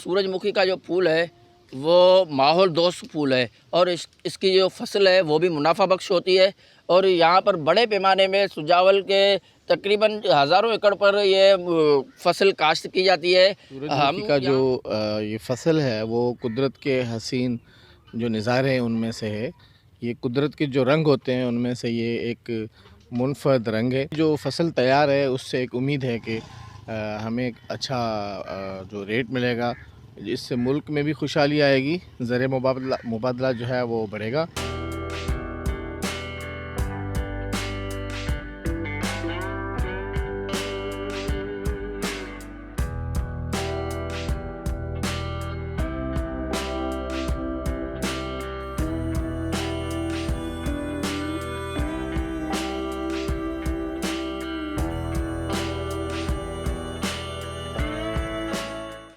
सूरजमुखी का जो फूल है वो माहौल दोस्त फूल है और इसकी जो फसल है वो भी मुनाफा बख्श होती है। और यहाँ पर बड़े पैमाने में सुजावल के तकरीबन हज़ारों एकड़ पर ये फसल काश्त की जाती है। सूरजमुखी का जो ये फसल है वो कुदरत के हसीन जो नज़ारे हैं उनमें से है। ये कुदरत के जो रंग होते हैं उनमें से ये एक मुनफरद रंग है। जो फसल तैयार है उससे एक उम्मीद है कि हमें एक अच्छा जो रेट मिलेगा, इससे मुल्क में भी खुशहाली आएगी, ज़र मुबादला जो है वो बढ़ेगा।